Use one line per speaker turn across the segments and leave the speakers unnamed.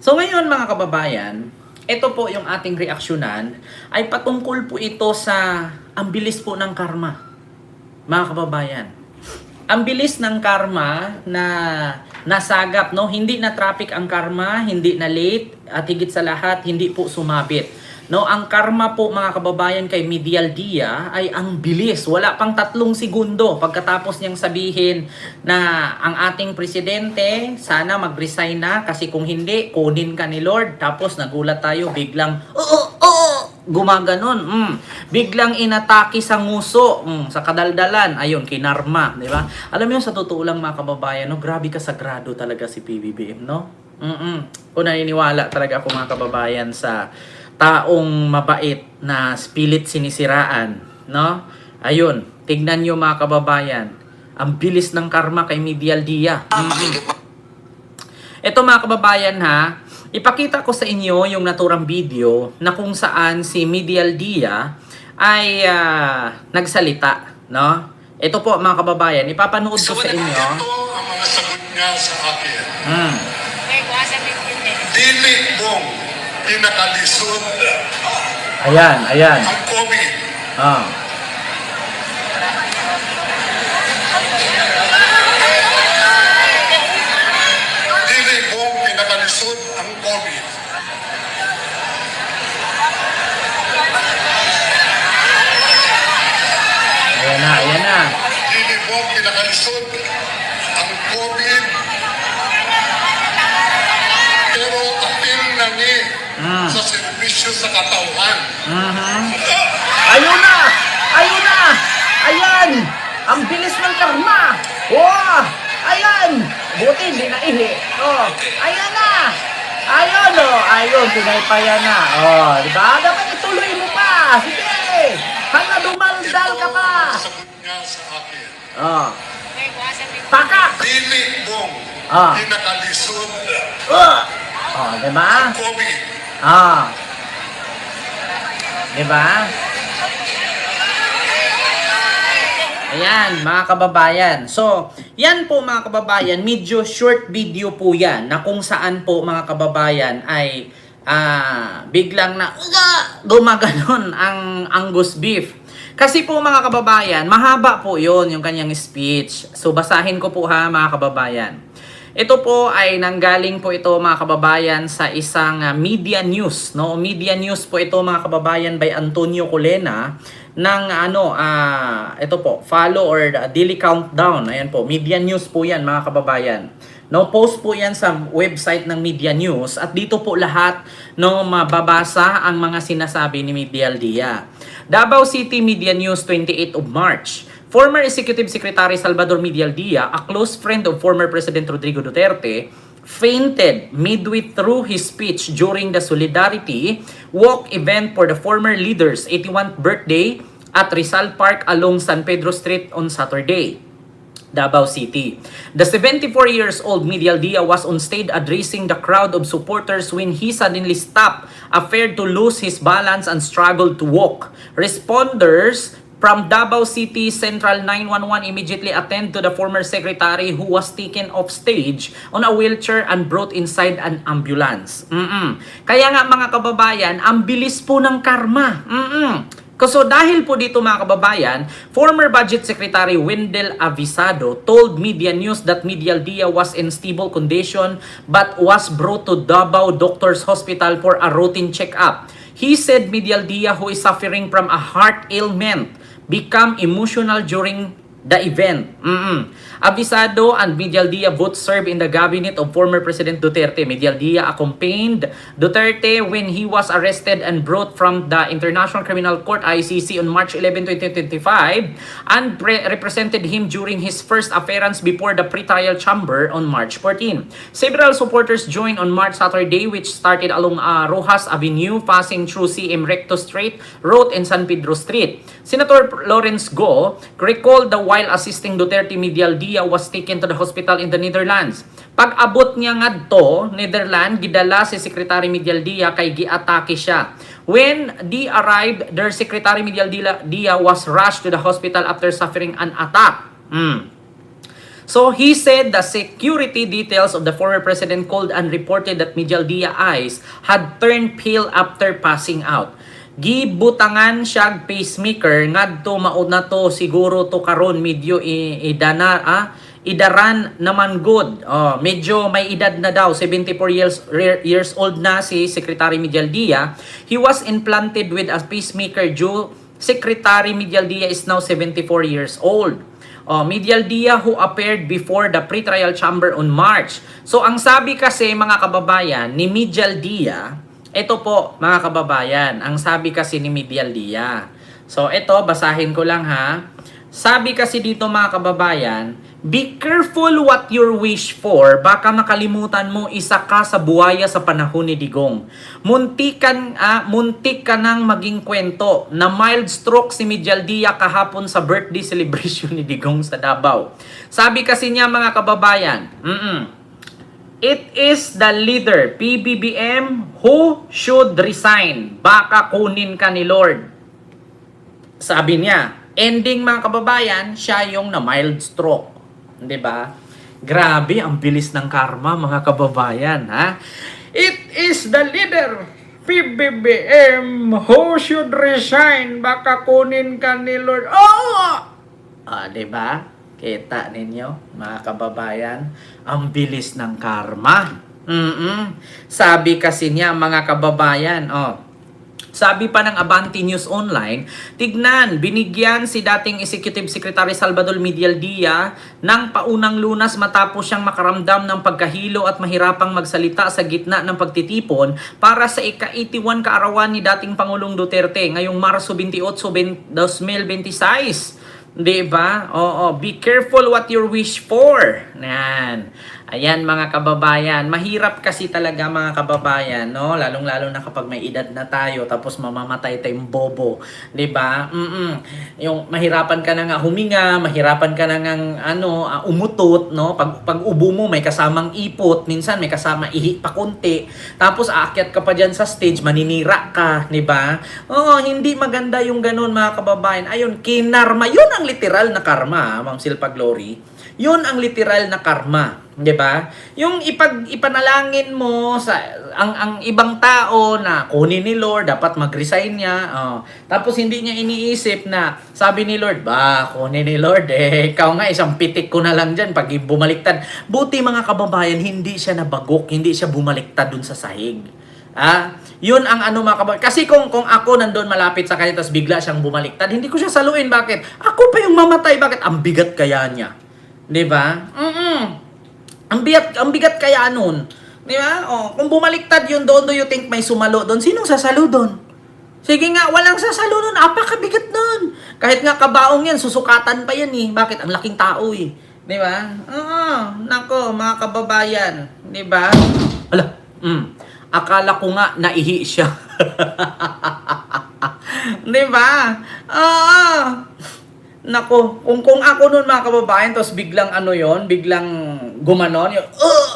So ngayon mga kababayan, ito po yung ating reaksyonan ay patungkol po ito sa ang bilis po ng karma. Mga kababayan, ang bilis ng karma na nasagap, no? Hindi na traffic ang karma, hindi na late, at higit sa lahat, hindi po sumabit. No, ang karma po mga kababayan kay Medial Dia ay ang bilis. Wala pang 3 segundo pagkatapos niyang sabihin na ang ating presidente sana mag-resign na kasi kung hindi, kunin ka ni Lord. Tapos nagulat tayo, biglang gumaganon. Biglang inatake sa nguso, sa kadaldalan. Ayun, kinarma, di ba? Alam mo yun, sa totoo lang mga kababayan, no, grabe ka sagrado talaga si PBBM, no? Kung naniniwala talaga ako mga kababayan sa taong mabait na pilit sinisiraan, no? Ayun, tignan nyo mga kababayan, ang bilis ng karma kay Medial Dia. Ito mga kababayan ha, ipakita ko sa inyo yung naturang video na kung saan si Medial Dia ay nagsalita, no? Ito po mga kababayan, ipapanood ko sa inyo.
Ito ang mga sagot niya sa akin.
Dili
Dili mong pinakalisod
Ayan.
ang COVID. Dili mong pinakalisod ang COVID.
Ayan na.
Dili mong pinakalisod ang COVID. Pero apil na ni sa serbisyo sa katauhan.
Ayun na! Ayan! Ang bilis ng karma! Wow! Ayan! Buti hindi na ihi. Oh, ayan na! Ayun, pinaypayan na. Oh, di ba? Dapat ituloy mo pa. Sige! Hanggang dumaldal ka pa.
Sagot niya sa akin.
Oh. Pakak!
Dili mong pinakalisod
Oh, di ba?
ang COVID.
Di ba? Ayan, mga kababayan. So, yan po mga kababayan, medyo short video po yan na kung saan po mga kababayan ay biglang na gumaganon ang Angus beef. Kasi po mga kababayan, mahaba po yon yung kanyang speech. So, basahin ko po ha mga kababayan. Ito po ay nanggaling po ito mga kababayan sa isang media news, no? Media news po ito mga kababayan by Antonio Colena ng ito po, follow or daily countdown. Ayan po, media news po 'yan mga kababayan. No, post po 'yan sa website ng Media News at dito po lahat no mababasa ang mga sinasabi ni Medial Dia. Davao City Media News 28 of March. Former Executive Secretary Salvador Medial Dia, a close friend of former President Rodrigo Duterte, fainted midway through his speech during the Solidarity Walk event for the former leader's 81st birthday at Rizal Park along San Pedro Street on Saturday, Davao City. The 74 years old Medial Dia was on stage addressing the crowd of supporters when he suddenly stopped, afraid to lose his balance and struggled to walk. Responders from Davao City Central 911 immediately attend to the former secretary who was taken off stage on a wheelchair and brought inside an ambulance. Kaya nga mga kababayan, ang bilis po ng karma. So dahil po dito mga kababayan, former Budget Secretary Wendell Avisado told Media News that Medial Dia was in stable condition but was brought to Davao Doctors Hospital for a routine check-up. He said Medial Dia, who is suffering from a heart ailment, become emotional during the event. Avisado and Medial Dia both served in the cabinet of former President Duterte. Medial Dia accompanied Duterte when he was arrested and brought from the International Criminal Court ICC on March 11, 2025 and represented him during his first appearance before the pre-trial chamber on March 14. Several supporters joined on March Saturday, which started along Rojas Avenue, passing through CM Recto Street, Road, and San Pedro Street. Senator Lawrence Go recalled that while assisting Duterte, Medial Dia was taken to the hospital in the Netherlands. Pag-abot niya ngadto Netherlands, gidala si Secretary Medial Dia kay giatake siya. When they arrived, their Secretary Medial Dia was rushed to the hospital after suffering an attack. So he said the security details of the former president called and reported that Mijaldea eyes had turned pale after passing out. Gibutangan siyag pacemaker ngadto mauna to siguro to karon medyo idaran naman good. Medyo may edad na daw, 74 years old na si Secretary Mijaldea. He was implanted with a pacemaker due Secretary Mijaldea is now 74 years old. Mijaldea who appeared before the pretrial chamber on March. So ang sabi kasi mga kababayan ni Mijaldea, ito po mga kababayan, ang sabi kasi ni Mijaldea. So ito, basahin ko lang ha. Sabi kasi dito mga kababayan, be careful what you wish for, baka makalimutan mo isa ka sa buhaya sa panahon ni Digong. Muntik ka nang maging kwento na mild stroke si Mijaldea kahapon sa birthday celebration ni Digong sa Davao. Sabi kasi niya mga kababayan, it is the leader, PBBM, who should resign. Baka kunin ka ni Lord. Sabi niya, ending mga kababayan, siya yung na mild stroke. 'Di ba? Grabe, ang bilis ng karma mga kababayan, ha? It is the leader, PBBM, who should resign. Baka kunin ka ni Lord. 'Di ba? Kita ninyo, mga kababayan, ang bilis ng karma. Sabi kasi niya, mga kababayan, sabi pa ng Abante News Online, tignan, binigyan si dating Executive Secretary Salvador Mijaldea ng paunang lunas matapos siyang makaramdam ng pagkahilo at mahirapang magsalita sa gitna ng pagtitipon para sa ika-81 kaarawan ni dating Pangulong Duterte ngayong Marso 28, 2026. Diba? Be careful what you wish for. Yan. Ayan mga kababayan, mahirap kasi talaga mga kababayan, no? Lalong-lalo na kapag may edad na tayo tapos mamamatay tayong bobo, 'di ba? Yung mahirapan ka na nga huminga, mahirapan ka na ngang umutot, no? Pag ubo mo may kasamang ipot, minsan may kasama ihi pa konti. Tapos aakyat ka pa diyan sa stage, maninira ka, 'di ba? Hindi maganda yung ganun mga kababayan. Ayun, kinarma, 'yun ang literal na karma, Ma'am Silpa Glory. 'Yun ang literal na karma. 'Di ba? Yung ipanalangin mo sa ang ibang tao na kunin ni Lord, dapat mag-resign niya. Tapos hindi niya iniisip na sabi ni Lord, kunin ni Lord ikaw nga isang pitik ko na lang diyan pag bumaliktad. Buti mga kababayan, hindi siya nabagok, hindi siya bumaliktad dun sa sahig. Yun ang mga kababayan. Kasi kung ako nandoon malapit sa kanya tapos bigla siyang bumaliktad, hindi ko siya saluin. Bakit? Ako pa yung mamatay. Bakit? Ang bigat kaya niya. 'Di ba? Ang bigat kaya nun. Di ba? Kung bumaliktad yun doon, do you think may sumalo doon? Sinong sasalo doon? Sige nga, walang sasalo doon. Apakabigat doon. Kahit nga kabaong yan, susukatan pa yan eh. Bakit? Ang laking tao eh. Di ba? Nako, mga kababayan. Di ba? Akala ko nga naihi siya. Di ba? Nako, kung ako noon mga kababayan, tapos biglang biglang gumanon,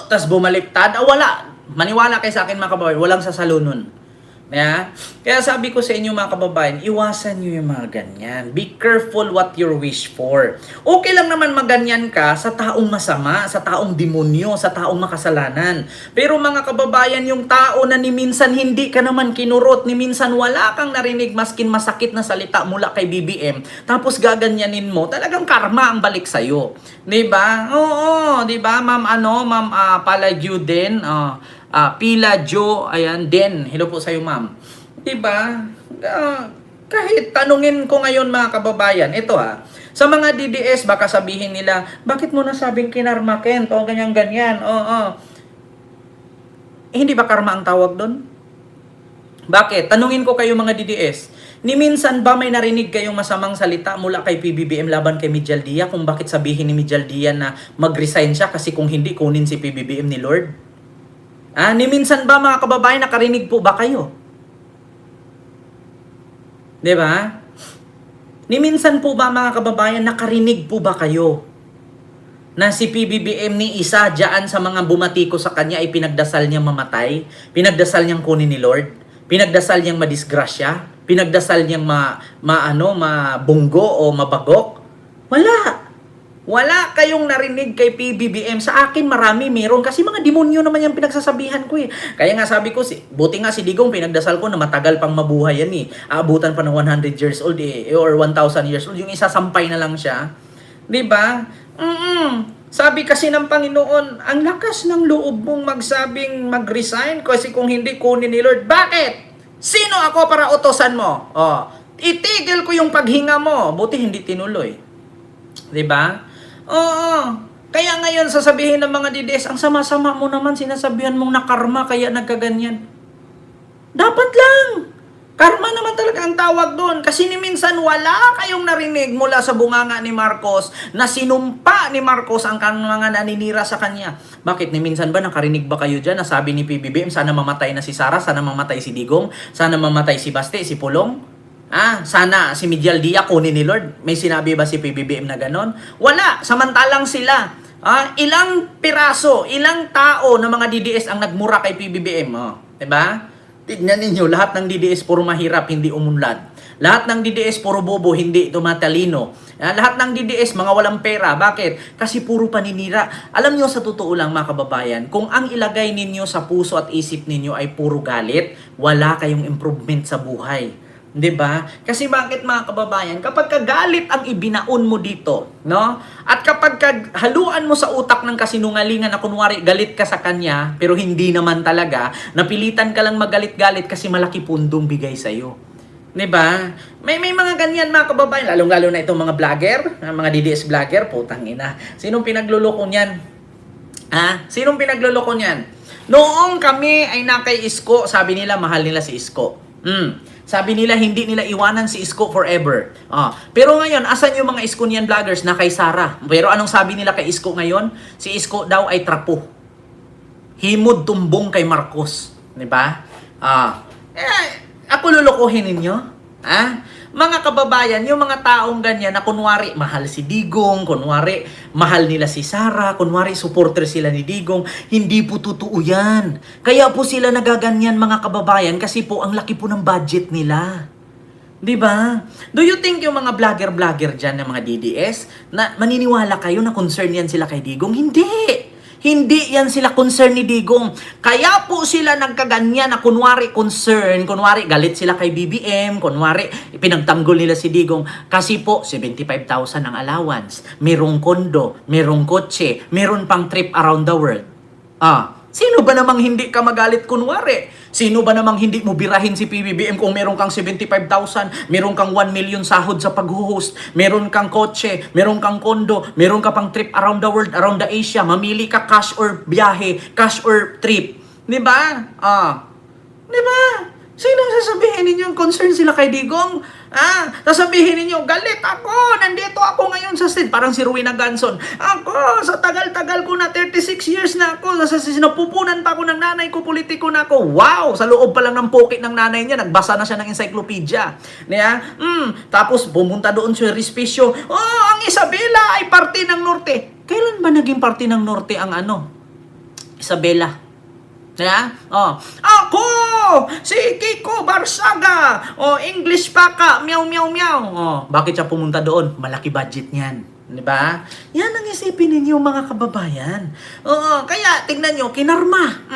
tapos bumaliktad, wala. Maniwala kayo sa akin mga kababayan, walang sasalo nun. Yeah? Kaya sabi ko sa inyo mga kababayan, iwasan nyo yung mga ganyan. Be careful what you wish for. Okay lang naman maganyan ka sa taong masama, sa taong demonyo, sa taong makasalanan. Pero mga kababayan, yung tao na ni minsan hindi ka naman kinurot, ni minsan wala kang narinig maskin masakit na salita mula kay BBM, tapos gaganyanin mo, talagang karma ang balik sa'yo. Diba? Oo, diba? Ma'am Palagyo din, Pila Jo, ayan, Den. Hello po sa iyo, ma'am. 'Di ba? Kahit tanungin ko ngayon mga kababayan, ito sa mga DDS baka sabihin nila, bakit mo nasabing kinarma Kent? Ganyan. Hindi ba karma ang tawag doon? Bakit? Tanungin ko kayo mga DDS. Ni minsan ba may narinig kayong masamang salita mula kay PBBM laban kay Mijaldea kung bakit sabihin ni Mijaldea na mag-resign siya kasi kung hindi kunin si PBBM ni Lord? Ni minsan ba mga kababayan nakarinig po ba kayo? 'Di ba? Ni minsan po ba mga kababayan nakarinig po ba kayo na si PBBM ni isa diyan sa mga bumatiko sa kanya ay pinagdasal niyang mamatay, pinagdasal niyang kunin ni Lord, pinagdasal niyang madisgrasya, pinagdasal niyang mabunggo o mabagok? Wala kayong narinig kay PBBM. Sa akin, marami meron. Kasi mga demonyo naman yung pinagsasabihan ko eh. Kaya nga sabi ko, buti nga si Digong, pinagdasal ko na matagal pang mabuhay yan eh. Aabutan pa ng 100 years old eh, or 1,000 years old. Yung isa, sampay na lang siya. Diba? Sabi kasi ng Panginoon, ang lakas ng loob mong magsabing mag-resign kasi kung hindi kunin ni Lord. Bakit? Sino ako para utosan mo? Itigil ko yung paghinga mo. Buti hindi tinuloy. Diba? Oo. Kaya ngayon sasabihin ng mga DDS, ang sama-sama mo naman, sinasabihan mong nakarma kaya nagkaganyan. Dapat lang. Karma naman talaga ang tawag doon. Kasi ni minsan wala kayong narinig mula sa bunganga ni Marcos na sinumpa ni Marcos ang mga naninira sa kanya. Bakit? Ni minsan ba nakarinig ba kayo dyan na sabi ni PBBM, sana mamatay na si Sara, sana mamatay si Digong, sana mamatay si Baste, si Pulong? Sana si Midial Dia kunin ni Lord. May sinabi ba si PBBM na ganon? Wala. Samantalang sila. Ilang piraso, ilang tao na mga DDS ang nagmura kay PBBM. Diba? Tignan ninyo, lahat ng DDS puro mahirap, hindi umunlad. Lahat ng DDS puro bobo, hindi tumatalino. Lahat ng DDS mga walang pera. Bakit? Kasi puro paninira. Alam nyo, sa totoo lang mga kababayan, kung ang ilagay ninyo sa puso at isip ninyo ay puro galit, wala kayong improvement sa buhay. 'Di ba? Kasi bakit mga kababayan, kapag kagalit ang ibinaon mo dito, no? At kapag haluan mo sa utak ng kasinungalingan na kunwari galit ka sa kanya, pero hindi naman talaga, napilitan ka lang magalit-galit kasi malaki pundong bigay sa iyo. 'Di ba? May mga ganyan mga kababayan, lalong-lalo na itong mga vlogger, mga DDS vlogger, putang ina. Sinong pinagluloko niyan? Sinong pinagluloko niyan? Noong kami ay nakay Isko, sabi nila mahal nila si Isko. Sabi nila, hindi nila iwanan si Isko forever. Pero ngayon, asan yung mga Iskonian vloggers na kay Sara? Pero anong sabi nila kay Isko ngayon? Si Isko daw ay trapo. Himod tumbong kay Marcos. Diba? Ako lulukuhin ninyo? Mga kababayan, yung mga taong ganyan na kunwari mahal si Digong, kunwari mahal nila si Sara, kunwari supporter sila ni Digong, hindi po totoo yan. Kaya po sila nagaganyan mga kababayan kasi po ang laki po ng budget nila. Diba? Do you think yung mga vlogger dyan ng mga DDS, na maniniwala kayo na concern yan sila kay Digong? Hindi! Hindi yan sila concern ni Digong. Kaya po sila nagkaganyan na kunwari concern, kunwari galit sila kay BBM, kunwari pinagtanggol nila si Digong. Kasi po, 75,000 ang allowance, merong kondo, merong kotse, meron pang trip around the world. Sino ba namang hindi ka magalit kunwari? Sino ba namang hindi mo birahin si PBBM kung meron kang 75,000, meron kang 1 million sahod sa pag-host, meron kang kotse, meron kang kondo, meron ka pang trip around the world, around the Asia, mamili ka cash or biyahe, cash or trip. Diba? Diba? Sino sasabihin ninyong concern sila kay Digong? Sasabihin ninyo, galit ako, nandito ako ngayon sa state. Parang si Rowena Ganson. Ako, sa tagal-tagal ko na, 36 years na ako, sinapupunan pa ako ng nanay ko, politiko na ako. Wow! Sa loob pa lang ng pocket ng nanay niya, nagbasa na siya ng encyclopedia. Tapos, pumunta doon sa Respicio. Ang Isabela ay parte ng Norte. Kailan ba naging parte ng Norte ang Isabela? Ako! Si Kiko Barsaga! English pa ka! Meow, meow, meow! Bakit siya pumunta doon? Malaki budget niyan. Diba? Yan ang isipin ninyo mga kababayan. Kaya tignan nyo, kinarma.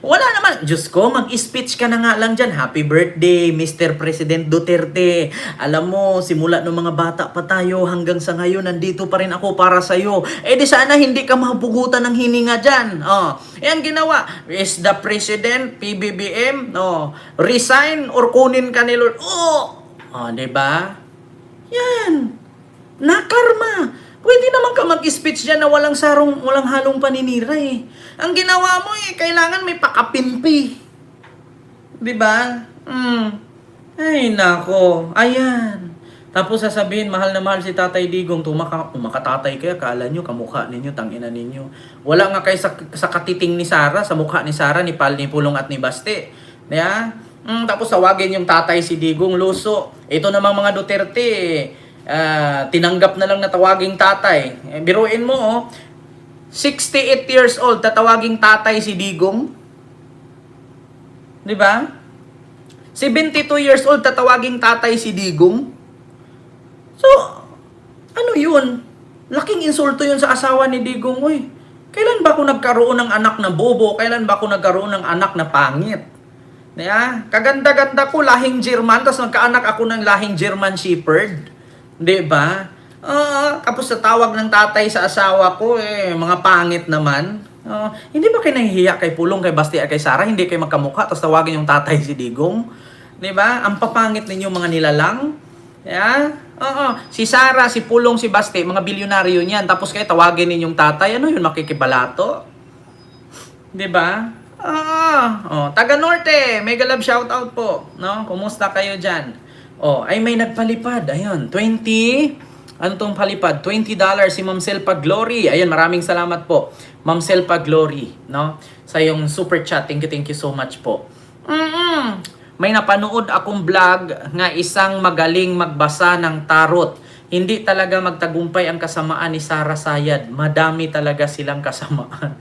Wala naman. Diyos ko, mag-speech ka na nga lang dyan. Happy birthday, Mr. President Duterte. Alam mo, simula ng mga bata pa tayo hanggang sa ngayon, nandito pa rin ako para sa'yo. Di sana hindi ka mapugutan ng hininga dyan. Yan ginawa. Is the President, PBBM, resign or kunin ka ni Lord? Diba? Yan. Nakarma. Pwede naman ka mag-speech dyan na walang halong paninira eh. Ang ginawa mo kailangan may pakapimpi. Diba? Ay, nako. Ayan. Tapos sasabihin, mahal na mahal si Tatay Digong. Tumakatay kaya, kala nyo, kamukha ninyo, tangina ninyo. Wala nga kayo sa katiting ni Sara, sa mukha ni Sara, ni Pal, ni Pulong at ni Baste. Diba? Tapos tawagin yung tatay si Digong, luso. Ito namang mga Duterte, tinanggap na lang na tawaging tatay. Biruin mo, 68 years old, tatawaging tatay si Digong. Di ba? 72 years old, tatawaging tatay si Digong. So, ano yun? Laking insulto yun sa asawa ni Digong, uy. Kailan ba ako nagkaroon ng anak na bobo? Kailan ba ako nagkaroon ng anak na pangit? Diba? Kaganda-ganda ko, lahing German, tapos nagkaanak ako ng lahing German Shepherd. Diba? Tapos sa tawag ng tatay sa asawa ko, mga pangit naman. Hindi ba kayo nahihiya kay Pulong, kay Basti, at kay Sara? Hindi kayo magkamukha, tapos tawagin yung tatay si Digong? Diba? Ang papangit ninyo mga nilalang. Yeah? Si Sara, si Pulong, si Basti, mga bilyonaryo niyan. Tapos kayo tawagin ninyong tatay, ano yun, makikibalato? Diba? Taga Norte, mega love shoutout po. No? Kumusta kayo dyan? Ay may nagpalipad. Ayun, 20. Ano tong palipad? $20 si Ma'am Selpa Glory. Ayun, maraming salamat po. Ma'am Selpa Glory, no? Sa yung super chat. Thank you so much po. May napanood akong vlog nga isang magaling magbasa ng tarot. Hindi talaga magtagumpay ang kasamaan ni Sara Sayad. Madami talaga silang kasamaan.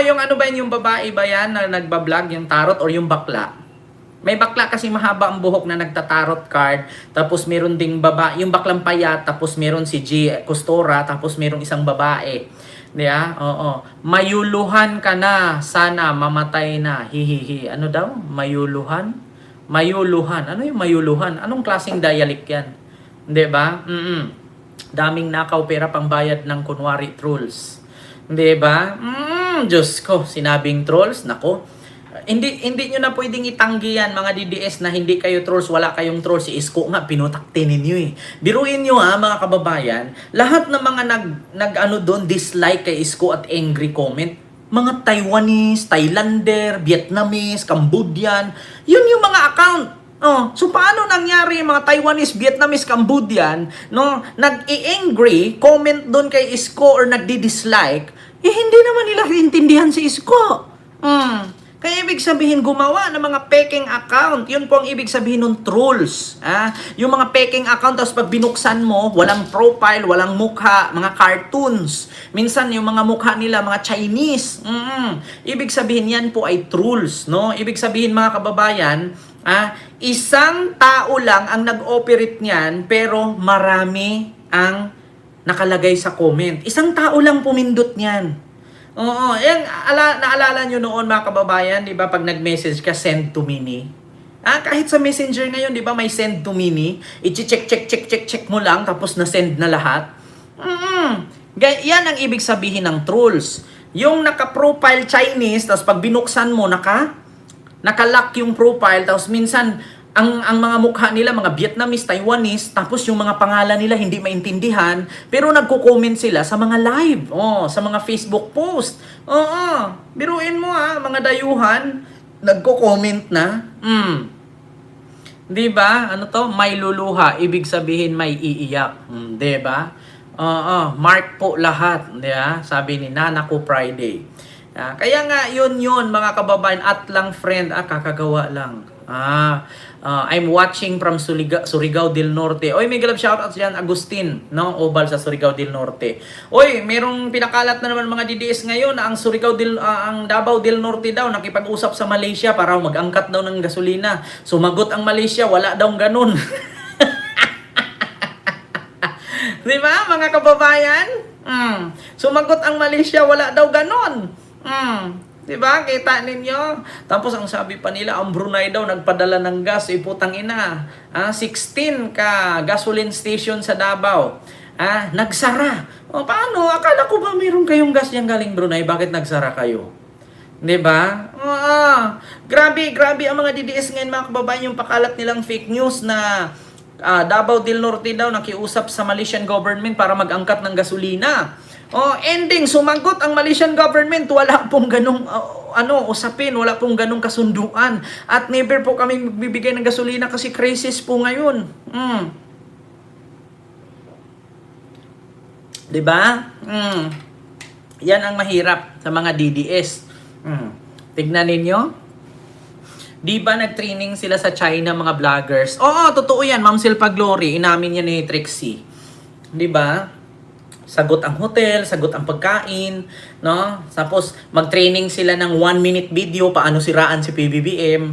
Yung ano ba yun, yung babae ba yan na nagbablog, yung tarot or yung bakla? May bakla kasi mahaba ang buhok na nagtatarot card. Tapos meron ding babae, yung baklang payat. Tapos meron si G. Costora. Tapos meron isang babae. Diba? Mayuluhan ka na. Sana mamatay na. Hihihi. Ano daw? Mayuluhan? Mayuluhan. Ano yung mayuluhan? Anong klaseng dialect yan? Diba? Daming nakaw pera pang bayad ng kunwari trolls. Diba? Diyos ko, sinabing trolls. Nako. Hindi nyo na pwedeng itanggi yan, mga DDS, na hindi kayo trolls, wala kayong trolls. Si Isko nga, pinutakti ninyo eh. Biruin nyo ha, mga kababayan, lahat ng mga dislike kay Isko at angry comment, mga Taiwanese, Thailander, Vietnamese, Cambodian, yun yung mga account. So paano nangyari yung mga Taiwanese, Vietnamese, Cambodian, no, nag-i-angry, comment doon kay Isko or nagdi-dislike, hindi naman nila intindihan si Isko. Kaya ibig sabihin, gumawa ng mga peking account. Yun po ang ibig sabihin ng trolls. Yung mga peking account, tapos pag binuksan mo, walang profile, walang mukha, mga cartoons. Minsan yung mga mukha nila, mga Chinese. Ibig sabihin yan po ay trolls. No? Ibig sabihin mga kababayan, isang tao lang ang nag-operate niyan, pero marami ang nakalagay sa comment. Isang tao lang pumindot niyan. Naalala nyo noon mga kababayan, di ba, pag nag-message ka, send to mini. Kahit sa messenger ngayon, di ba, may send to mini. I-check mo lang, tapos na-send na lahat. Yan ang ibig sabihin ng trolls. Yung naka-profile Chinese, tapos pag binuksan mo, naka-lock yung profile, tapos minsan, ang mga mukha nila, mga Vietnamese, Taiwanese, tapos yung mga pangalan nila hindi maintindihan, pero nagko-comment sila sa mga live, sa mga Facebook post. Biruin mo mga dayuhan, nagko-comment na. Di ba? Ano to? May luluha, ibig sabihin may iiyak. Di ba? Mark po lahat. Di ba? Sabi ni Nana ko Friday. Kaya nga, yun mga kababayan, at lang friend, kakagawa lang. I'm watching from Surigao del Norte. Oy, may galap shoutout dyan, Agustin, no? Obal sa Surigao del Norte. Oy, merong pinakalat na naman mga DDS ngayon na ang ang Davao del Norte daw nakipag-usap sa Malaysia para mag-angkat daw ng gasolina. Sumagot ang Malaysia, wala daw ganun. Di ba, mga kababayan? Sumagot ang Malaysia, wala daw ganun. Diba? Kita ninyo? Tapos ang sabi pa nila, ang Brunei daw nagpadala ng gas. Putang ina. 16 ka gasoline station sa Davao. Nagsara. Paano? Akala ko ba mayroon kayong gas yan galing Brunei? Bakit nagsara kayo? Diba? Grabe ang mga DDS ngayon mga kababayan, yung pakalat nilang fake news na Davao del Norte daw nakiusap sa Malaysian government para mag-angkat ng gasolina. Ending, sumagot ang Malaysian government, wala pong ganong usapin, wala pong ganong kasunduan. At never po kami magbibigay ng gasolina kasi crisis po ngayon. Diba? Yan ang mahirap sa mga DDS. Tignan ninyo. Di ba nag-training sila sa China mga vloggers? Totoo yan, Ma'am Silpa Glory. Inamin yan ni Trixie. Di ba? Sagot ang hotel, sagot ang pagkain, no? Tapos mag-training sila ng 1-minute video paano siraan si PBBM.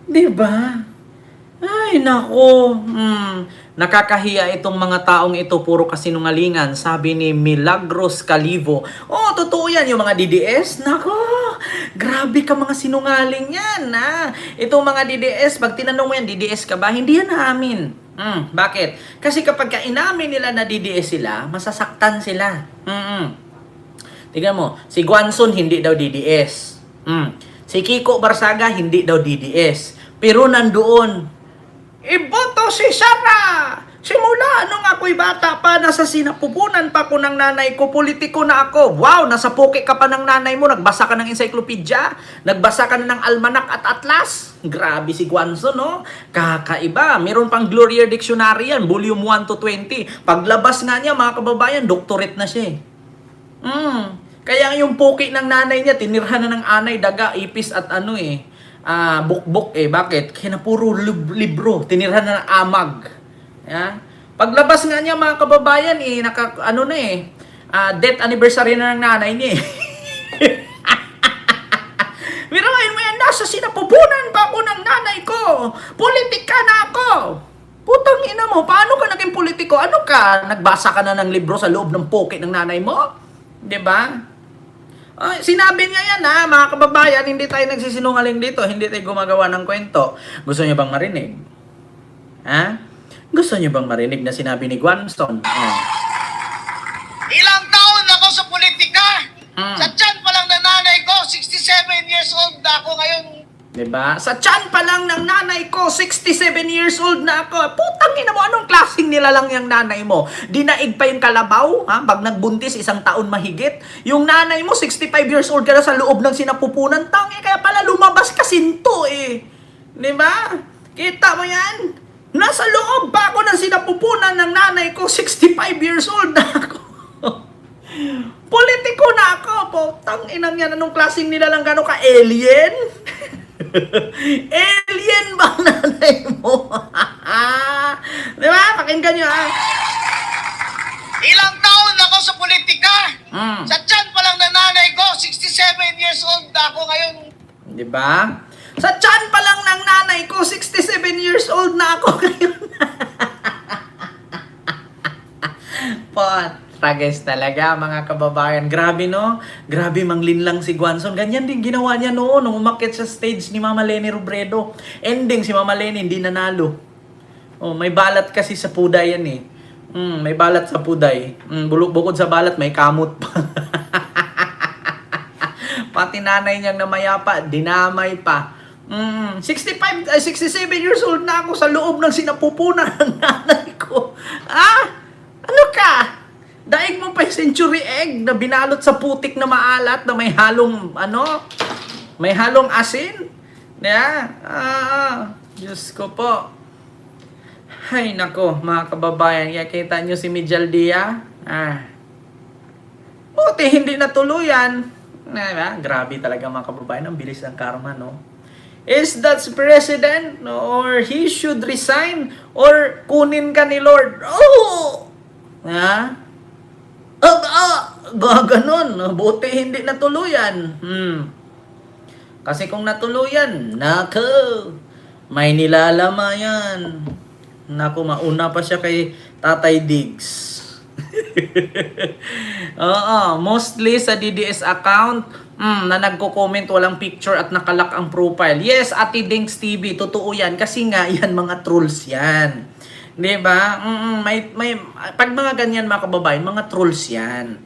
'Di ba? Ay nako. Nakakahiya itong mga taong ito, puro kasinungalingan, sabi ni Milagros Calivo. Oh, totoo yan, yung mga DDS. Nako, grabe ka mga sinungaling yan. Itong mga DDS, pag tinanong mo yan, DDS ka ba? Hindi yan naamin. Bakit? Kasi kapag inamin nila na DDS sila, masasaktan sila. Tingnan mo, si Guanzon hindi daw DDS. Si Kiko Barsaga hindi daw DDS. Pero nandoon, iboto si Sara! Simula nung ako'y bata pa, nasa sinapupunan pa ko ng nanay ko, politiko na ako. Wow, nasa poke ka pa ng nanay mo, nagbasa ka ng encyclopedia, nagbasa ka na ng almanak at atlas. Grabe si Guanzon, no? Kakaiba. Meron pang Gloria Dictionary yan, volume 1 to 20. Paglabas nga niya, mga kababayan, doctorate na siya. Kaya yung poke ng nanay niya, tinirhan na ng anay, daga, ipis at bukbok Bakit? Kaya na puro libro, tinirhan na ng amag. Paglabas nga niya, mga kababayan, death anniversary na ng nanay niya. Mirahin mo yan, nasa sinapupunan pa ako ng nanay ko. Politika na ako. Putang ina mo, paano ka naging politiko? Ano ka? Nagbasa ka na ng libro sa loob ng poke ng nanay mo? Diba? Sinabi niya yan mga kababayan, hindi tayo nagsisinungaling dito, hindi tayo gumagawa ng kwento. Gusto niyo bang marinig? Gusto niyo bang marinig na sinabi ni Guanzon?
Ilang taon ako sa politika. Sa tiyan pa lang ng nanay ko, 67 years old na ako ngayon.
Diba? Sa tiyan pa lang ng nanay ko, 67 years old na ako. Putang ina mo, anong klaseng nilalang yung nanay mo? Dinaig pa yung kalabaw? Pag nagbuntis, 1 taon mahigit. Yung nanay mo, 65 years old ka na sa loob ng sinapupunan. Tangi, kaya pala lumabas ka sinto Diba? Kita mo yan? Nasa loob pa ako ng sinapupunan ng nanay ko, 65 years old na ako. Politiko na ako. Putang inang yan, anong klaseng nilalang gano'n ka? Alien? Alien ba nanay mo? Diba? Pakinggan nyo
Ilang taon ako sa politika. Sa tiyan pa lang ng nanay ko, 67 years old na ako ngayon.
Diba? Sa tiyan pa lang ng nanay ko, 67 years old na ako ngayon. Tragis talaga, mga kababayan. Grabe, no? Grabe manglinlang si Guanzon. Ganyan din ginawa niya noon nung umakyat sa stage ni Mama Leni Robredo. Ending, si Mama Leni hindi nanalo. May balat kasi sa puday yan may balat sa puday. Bukod sa balat, may kamot pa. Pati nanay niyang namayapa, dinamay pa. 67 years old na ako sa loob ng sinapupunan ng nanay ko. Ano ka? Daig mo pa yung century egg na binalot sa putik na maalat na may halong, may halong asin? Diyos ko po. Ay, nako, mga kababayan, kita nyo si Mijal Dia? Buti, hindi natuluyan. Grabe talaga, mga kababayan, ang bilis ng karma, no? Is that president? Or he should resign? Or kunin ka ni Lord? Gaganon. Buti hindi natuluyan. Kasi kung natuluyan, nako, may nilalama yan. Nako, mauna pa siya kay Tatay Diggs. Mostly sa DDS account, na nagko-comment, walang picture at nakalak ang profile. Yes, Ate Dings TV, totoo yan. Kasi nga, yan mga trolls yan. Diba? May pag mga ganyan, mga kababayan, mga trolls yan.